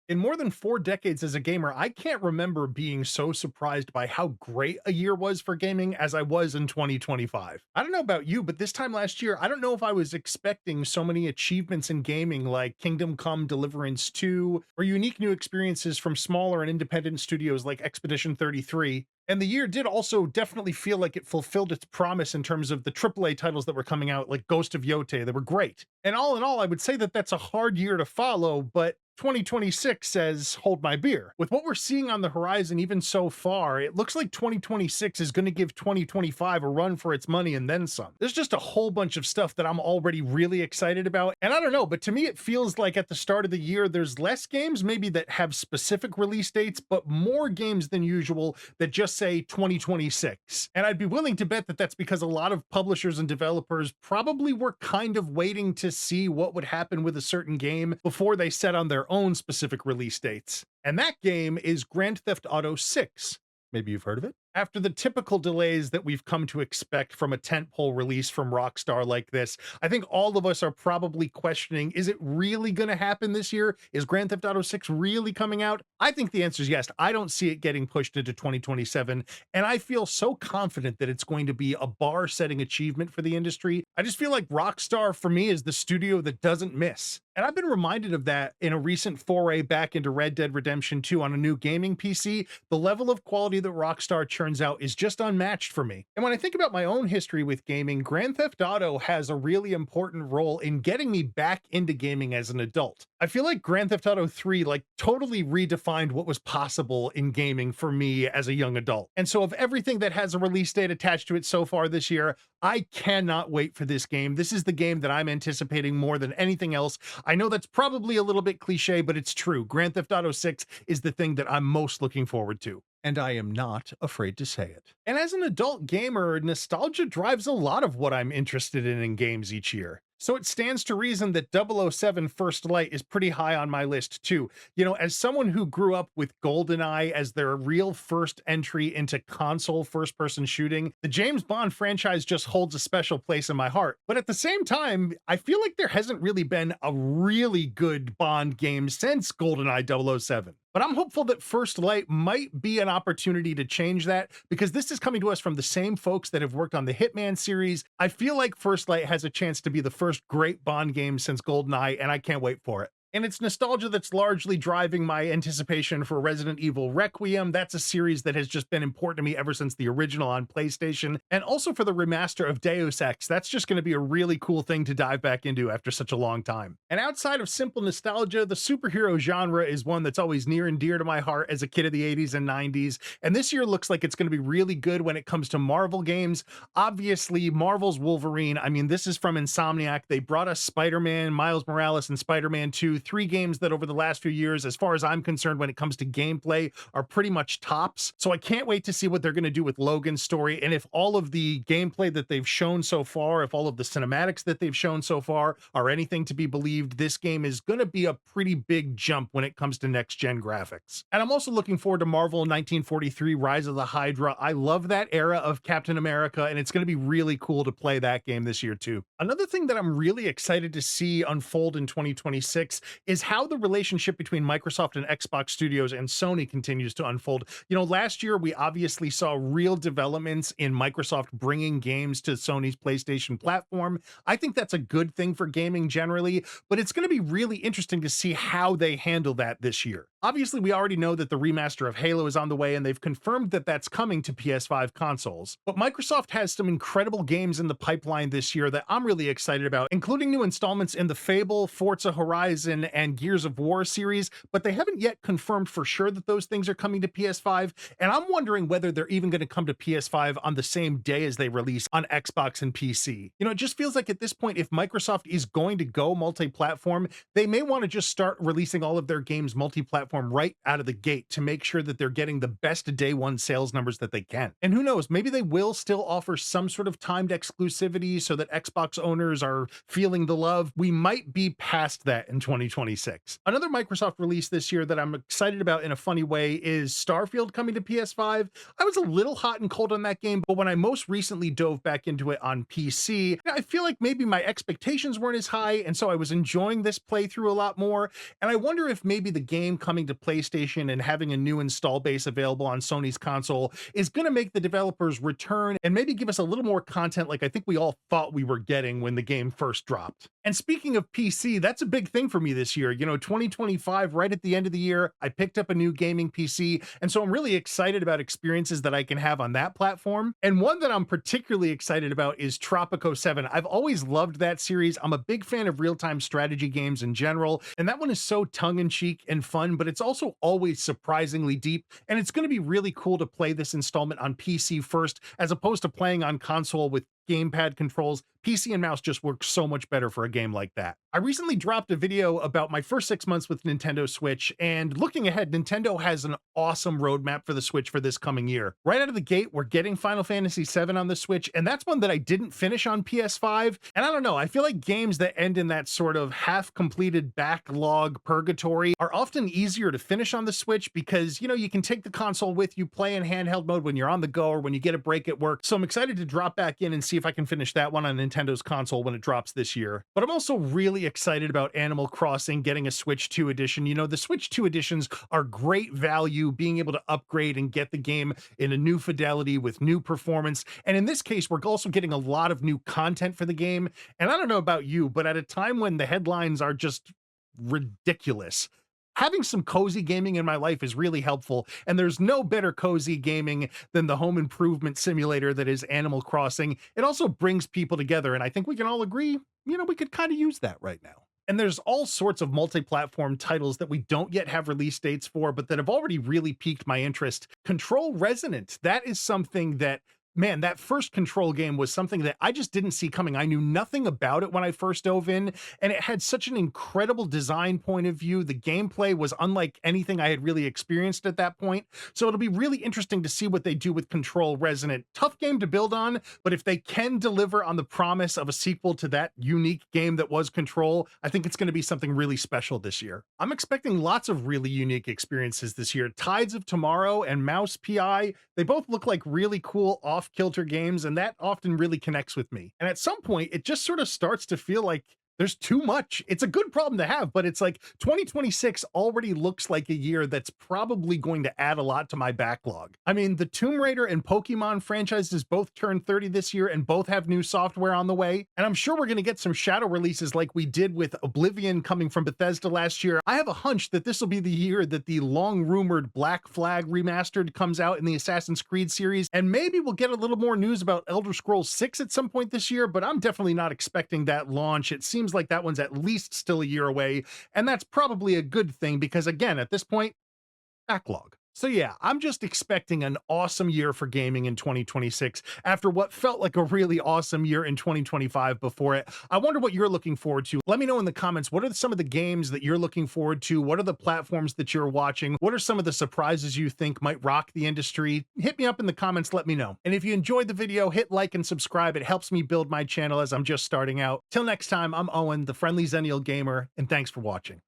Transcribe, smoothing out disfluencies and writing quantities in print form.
In more than 4 decades as a gamer, I can't remember being so surprised by how great a year was for gaming as I was in 2025. I don't know about you, but this time last year, I don't know if I was expecting so many achievements in gaming like Kingdom Come Deliverance 2 or unique new experiences from smaller and independent studios like Expedition 33. And the year did also definitely feel like it fulfilled its promise in terms of the AAA titles that were coming out, like Ghost of Yotei. They were great. And all in all, I would say that that's a hard year to follow, but 2026 says, hold my beer. With what we're seeing on the horizon, even so far, it looks like 2026 is going to give 2025 a run for its money and then some. There's just a whole bunch of stuff that I'm already really excited about. And I don't know, but to me, it feels like at the start of the year, there's less games maybe that have specific release dates, but more games than usual that just say 2026. And I'd be willing to bet that that's because a lot of publishers and developers probably were kind of waiting to see what would happen with a certain game before they set on their own specific release dates. And that game is Grand Theft Auto 6. Maybe you've heard of it. After the typical delays that we've come to expect from a tentpole release from Rockstar like this, I think all of us are probably questioning, is it really going to happen this year? Is Grand Theft Auto 6 really coming out? I think the answer is yes. I don't see it getting pushed into 2027, and I feel so confident that it's going to be a bar-setting achievement for the industry. I just feel like Rockstar, for me, is the studio that doesn't miss. And I've been reminded of that in a recent foray back into Red Dead Redemption 2 on a new gaming PC. The level of quality that Rockstar churns out is just unmatched for me. And when I think about my own history with gaming, Grand Theft Auto has a really important role in getting me back into gaming as an adult. I feel like Grand Theft Auto 3 totally redefined what was possible in gaming for me as a young adult. And so of everything that has a release date attached to it so far this year, I cannot wait for this game. This is the game that I'm anticipating more than anything else. I know that's probably a little bit cliche, but it's true. Grand Theft Auto 6 is the thing that I'm most looking forward to. And I am not afraid to say it. And as an adult gamer, nostalgia drives a lot of what I'm interested in games each year. So it stands to reason that 007 First Light is pretty high on my list too. You know, as someone who grew up with GoldenEye as their real first entry into console first-person shooting, the James Bond franchise just holds a special place in my heart. But at the same time, I feel like there hasn't really been a really good Bond game since GoldenEye 007. But I'm hopeful that First Light might be an opportunity to change that, because this is coming to us from the same folks that have worked on the Hitman series. I feel like First Light has a chance to be the first great Bond game since GoldenEye, and I can't wait for it. And it's nostalgia that's largely driving my anticipation for Resident Evil Requiem. That's a series that has just been important to me ever since the original on PlayStation. And also for the remaster of Deus Ex. That's just going to be a really cool thing to dive back into after such a long time. And outside of simple nostalgia, the superhero genre is one that's always near and dear to my heart as a kid of the 80s and 90s. And this year looks like it's going to be really good when it comes to Marvel games. Obviously, Marvel's Wolverine. I mean, this is from Insomniac. They brought us Spider-Man, Miles Morales, and Spider-Man 2. Three games that over the last few years, as far as I'm concerned, when it comes to gameplay, are pretty much tops. So I can't wait to see what they're going to do with Logan's story. And if all of the gameplay that they've shown so far, if all of the cinematics that they've shown so far are anything to be believed, this game is going to be a pretty big jump when it comes to next-gen graphics. And I'm also looking forward to Marvel 1943 Rise of the Hydra. I love that era of Captain America, and it's going to be really cool to play that game this year too. Another thing that I'm really excited to see unfold in 2026 is how the relationship between Microsoft and Xbox Studios and Sony continues to unfold. You know, last year we obviously saw real developments in Microsoft bringing games to Sony's PlayStation platform. I think that's a good thing for gaming generally, but it's going to be really interesting to see how they handle that this year. Obviously, we already know that the remaster of Halo is on the way, and they've confirmed that that's coming to PS5 consoles. But Microsoft has some incredible games in the pipeline this year that I'm really excited about, including new installments in the Fable, Forza Horizon, and Gears of War series, but they haven't yet confirmed for sure that those things are coming to PS5, and I'm wondering whether they're even going to come to PS5 on the same day as they release on Xbox and PC. You know, it just feels like at this point, if Microsoft is going to go multi-platform, they may want to just start releasing all of their games multi-platform right out of the gate to make sure that they're getting the best day one sales numbers that they can. And who knows, maybe they will still offer some sort of timed exclusivity so that Xbox owners are feeling the love. We might be past that in 2026. Another Microsoft release this year that I'm excited about in a funny way is Starfield coming to PS5. I was a little hot and cold on that game, but when I most recently dove back into it on PC, I feel like maybe my expectations weren't as high, and so I was enjoying this playthrough a lot more. And I wonder if maybe the game coming coming to PlayStation and having a new install base available on Sony's console is going to make the developers return and maybe give us a little more content like I think we all thought we were getting when the game first dropped. And speaking of PC, that's a big thing for me this year. 2025, right at the end of the year, I picked up a new gaming PC, and so I'm really excited about experiences that I can have on that platform. And one that I'm particularly excited about is Tropico 7. I've always loved that series. I'm a big fan of real-time strategy games in general, and that one is so tongue-in-cheek and fun, but it's also always surprisingly deep, and it's going to be really cool to play this installment on PC first, as opposed to playing on console with gamepad controls. PC and mouse just work so much better for a game like that. I recently dropped a video about my first 6 months with Nintendo Switch, and looking ahead, Nintendo has an awesome roadmap for the Switch for this coming year. Right out of the gate, we're getting Final Fantasy VII on the Switch, and that's one that I didn't finish on PS5. And I don't know, I feel like games that end in that sort of half-completed backlog purgatory are often easier to finish on the Switch because, you can take the console with you, play in handheld mode when you're on the go or when you get a break at work. So I'm excited to drop back in and see if I can finish that one on Nintendo's console when it drops this year. But I'm also really excited about Animal Crossing getting a Switch 2 edition. The Switch 2 editions are great value, being able to upgrade and get the game in a new fidelity with new performance. And in this case, we're also getting a lot of new content for the game. And I don't know about you, but at a time when the headlines are just ridiculous, having some cozy gaming in my life is really helpful, and there's no better cozy gaming than the home improvement simulator that is Animal Crossing. It also brings people together, and I think we can all agree, we could kind of use that right now. And there's all sorts of multi-platform titles that we don't yet have release dates for, but that have already really piqued my interest. Control Resonant, that is something that, man, that first Control game was something that I just didn't see coming. I knew nothing about it when I first dove in, and it had such an incredible design point of view. The gameplay was unlike anything I had really experienced at that point. So it'll be really interesting to see what they do with Control Resonant. Tough game to build on, but if they can deliver on the promise of a sequel to that unique game that was Control, I think it's going to be something really special this year. I'm expecting lots of really unique experiences this year. Tides of Tomorrow and Mouse PI, they both look like really cool off-kilter games, and that often really connects with me. And at some point, it just sort of starts to feel like there's too much. It's a good problem to have, but it's like 2026 already looks like a year that's probably going to add a lot to my backlog. I mean, the Tomb Raider and Pokemon franchises both turned 30 this year and both have new software on the way. And I'm sure we're going to get some shadow releases like we did with Oblivion coming from Bethesda last year. I have a hunch that this will be the year that the long-rumored Black Flag Remastered comes out in the Assassin's Creed series. And maybe we'll get a little more news about Elder Scrolls 6 at some point this year, but I'm definitely not expecting that launch. It seems like that one's at least still a year away, and that's probably a good thing because, again, at this point, backlog. So yeah, I'm just expecting an awesome year for gaming in 2026 after what felt like a really awesome year in 2025 before it. I wonder what you're looking forward to. Let me know in the comments, what are some of the games that you're looking forward to? What are the platforms that you're watching? What are some of the surprises you think might rock the industry? Hit me up in the comments, let me know. And if you enjoyed the video, hit like and subscribe. It helps me build my channel as I'm just starting out. Till next time, I'm Owen, the friendly Zennial Gamer, and thanks for watching.